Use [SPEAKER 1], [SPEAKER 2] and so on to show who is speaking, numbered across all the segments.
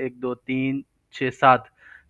[SPEAKER 1] 1 2 3 6 7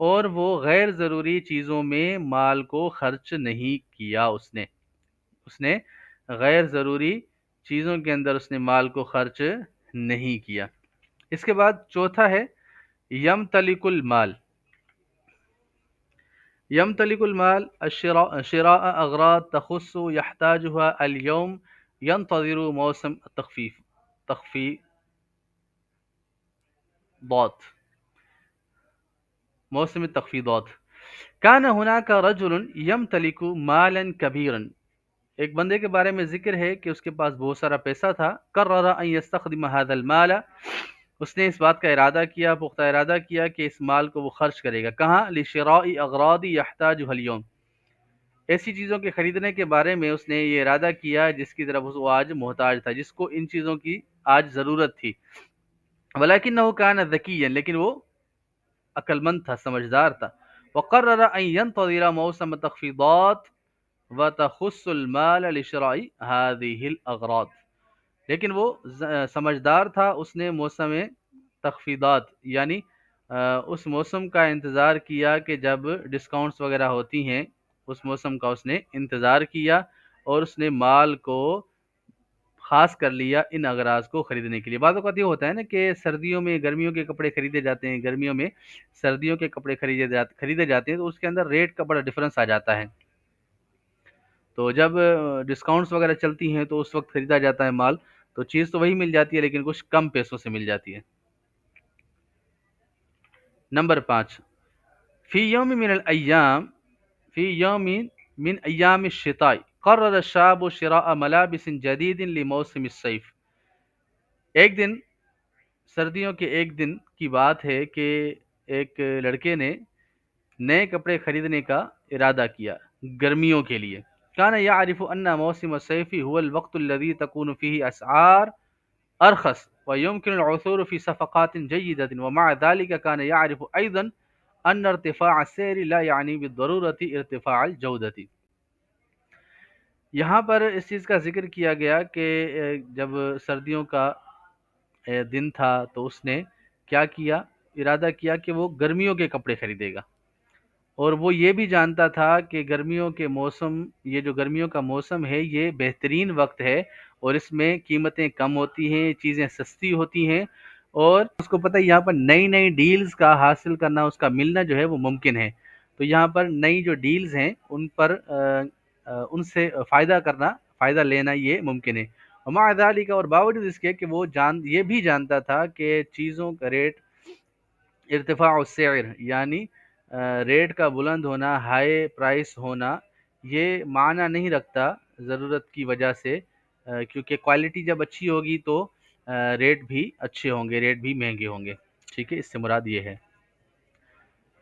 [SPEAKER 1] اور وہ غیر ضروری چیزوں میں مال کو خرچ نہیں کیا اس نے غیر ضروری چیزوں کے اندر اس نے مال کو خرچ نہیں کیا۔ اس کے بعد چوتھا ہے یمتلک المال۔ يمتلك المال شراء أغراض تخص يحتاجها اليوم ينتظر موسم تخفيضات موسم التخفيضات كان هناك رجل يمتلك مالا كبيرا۔ ایک بندے کے بارے میں ذکر ہے کہ اس کے پاس بہت سارا پیسہ تھا۔ قرر ان يستخدم هذا المال، اس نے اس بات کا ارادہ کیا، پختہ ارادہ کیا کہ اس مال کو وہ خرچ کرے گا۔ کہاں؟ لشراء اغراض يحتاجها اليوم، ایسی چیزوں کے خریدنے کے بارے میں اس نے یہ ارادہ کیا جس کی طرف وہ آج محتاج تھا، جس کو ان چیزوں کی آج ضرورت تھی۔ ولکنہ کان ذکیا، لیکن وہ عقل مند تھا، سمجھدار تھا۔ وقرر ان ينتظر موسم تخفیضات وتخص المال لشراء هذه الاغراض، لیکن وہ سمجھدار تھا، اس نے موسم تخفیضات یعنی اس موسم کا انتظار کیا کہ جب ڈسکاؤنٹس وغیرہ ہوتی ہیں، اس موسم کا اس نے انتظار کیا اور اس نے مال کو خاص کر لیا ان اغراض کو خریدنے کے لیے۔ بعض اوقات یہ ہوتا ہے نا کہ سردیوں میں گرمیوں کے کپڑے خریدے جاتے ہیں، گرمیوں میں سردیوں کے کپڑے خریدے جاتے ہیں، تو اس کے اندر ریٹ کا بڑا ڈفرنس آ جاتا ہے۔ تو جب ڈسکاؤنٹس وغیرہ چلتی ہیں تو اس وقت خریدا جاتا ہے مال، تو چیز تو وہی مل جاتی ہے لیکن کچھ کم پیسوں سے مل جاتی ہے۔ نمبر 5، فی یوم من الایام فی یوم من ایام الشتاء قرر الشاب شراء ملابس جدید لموسم الصیف۔ ایک دن سردیوں کے ایک دن کی بات ہے کہ ایک لڑکے نے نئے کپڑے خریدنے کا ارادہ کیا گرمیوں کے لیے۔ کان یعرف ان موسم الصیف هو الوقت الذي تكون فيه اسعار ارخص ويمكن العثور في صفقات جيدة، ومع ذلك كان يعرف ايضا ان ارتفاع السعر لا يعني بالضرورة ارتفاع الجودة۔ یہاں پر اس چیز کا ذکر کیا گیا کہ جب سردیوں کا دن تھا تو اس نے کیا کیا، ارادہ کیا کہ وہ گرمیوں کے کپڑے خریدے گا، اور وہ یہ بھی جانتا تھا کہ گرمیوں کے موسم، یہ جو گرمیوں کا موسم ہے یہ بہترین وقت ہے اور اس میں قیمتیں کم ہوتی ہیں، چیزیں سستی ہوتی ہیں، اور اس کو پتہ ہے یہاں پر نئی نئی ڈیلز کا حاصل کرنا، اس کا ملنا جو ہے وہ ممکن ہے۔ تو یہاں پر نئی جو ڈیلز ہیں ان پر ان سے فائدہ لینا یہ ممکن ہے۔ ومع ذالک، اور باوجود اس کے کہ وہ یہ بھی جانتا تھا کہ چیزوں کا ریٹ، ارتفاع السعر یعنی ریٹ کا بلند ہونا، ہائی پرائس ہونا، یہ معنی نہیں رکھتا ضرورت کی وجہ سے، کیونکہ کوالٹی جب اچھی ہوگی تو ریٹ بھی اچھے ہوں گے، ریٹ بھی مہنگے ہوں گے۔ ٹھیک ہے، اس سے مراد یہ ہے۔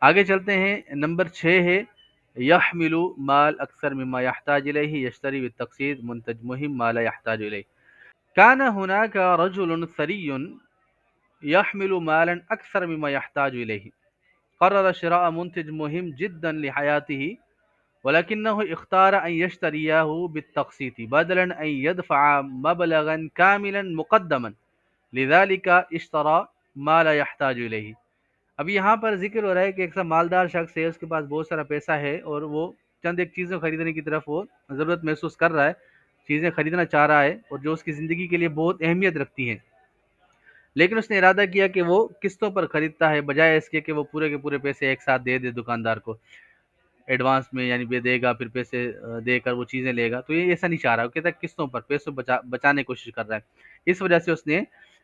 [SPEAKER 1] آگے چلتے ہیں، نمبر 6 ہے یحمل مال اکثر مما یحتاج الیہ یشتری بالتقسیط منتج مہم ما لا یحتاج الیہ۔ کان هناك رجل ثری يحمل مالا اکثر مما يحتاج الیہ، قرر شراء منتج مهم جدا لحياته ولكنه اختار ان يشتريه بالتقسيط بدلا ان يدفع مبلغا كاملا مقدما لذلك اشترى ما لا يحتاج الیہ۔ اب یہاں پر ذکر ہو رہا ہے کہ ایک مالدار شخص ہے، اس کے پاس بہت سارا پیسہ ہے اور وہ چند ایک چیزیں خریدنے کی طرف وہ ضرورت محسوس کر رہا ہے، چیزیں خریدنا چاہ رہا ہے اور جو اس کی زندگی کے لیے بہت اہمیت رکھتی ہیں، لیکن اس نے ارادہ کیا کہ وہ قسطوں پر خریدتا ہے، بجائے اس کے وہ پورے کے پورے پیسے ایک ساتھ دے دے دکاندار کو ایڈوانس میں، یعنی دے گا پھر پیسے دے کر وہ چیزیں لے گا۔ تو یہ ایسا نہیں چاہ رہا، وہ کہتا ہے قسطوں پر پیسوں بچانے کی کوشش کر رہا ہے۔ اس وجہ سے اس نے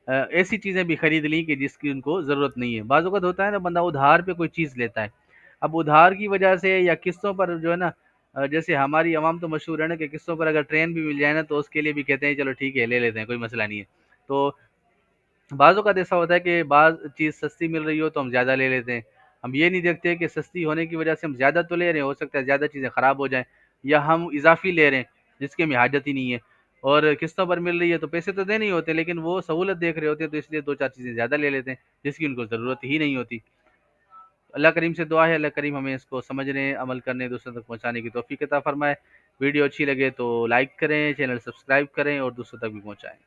[SPEAKER 1] ایسی چیزیں بھی خرید لی کہ جس کی ان کو ضرورت نہیں ہے۔ بعض اوقات ہوتا ہے نا، بندہ ادھار پہ کوئی چیز لیتا ہے، اب ادھار کی وجہ سے یا قسطوں پر جو ہے نا، جیسے ہماری عوام تو مشہور ہے نا کہ قسطوں پر اگر ٹرین بھی مل جائے نا تو اس کے لیے بھی کہتے ہیں چلو ٹھیک ہے لے لیتے ہیں، کوئی مسئلہ نہیں ہے۔ تو بعض اوقات ایسا ہوتا ہے کہ بعض چیز سستی مل رہی ہو تو ہم زیادہ لے لیتے ہیں، ہم یہ نہیں دیکھتے کہ سستی ہونے کی وجہ سے ہم زیادہ تو لے رہے ہیں، ہو سکتا ہے زیادہ چیزیں خراب ہو جائیں، یا ہم اضافی لے رہے ہیں جس کی ہمیں حاجت ہی نہیں ہے، اور قسطوں پر مل رہی ہے تو پیسے تو دینے ہی ہوتے ہیں لیکن وہ سہولت دیکھ رہے ہوتے ہیں تو اس لیے دو چار چیزیں زیادہ لے لیتے ہیں جس کی ان کو ضرورت ہی نہیں ہوتی۔ اللہ کریم سے دعا ہے اللہ کریم ہمیں اس کو سمجھنے، عمل کرنے، دوسروں تک پہنچانے کی توفیق عطا فرمائے۔ ویڈیو اچھی لگے تو لائک کریں، چینل سبسکرائب کریں اور دوسروں تک بھی پہنچائیں۔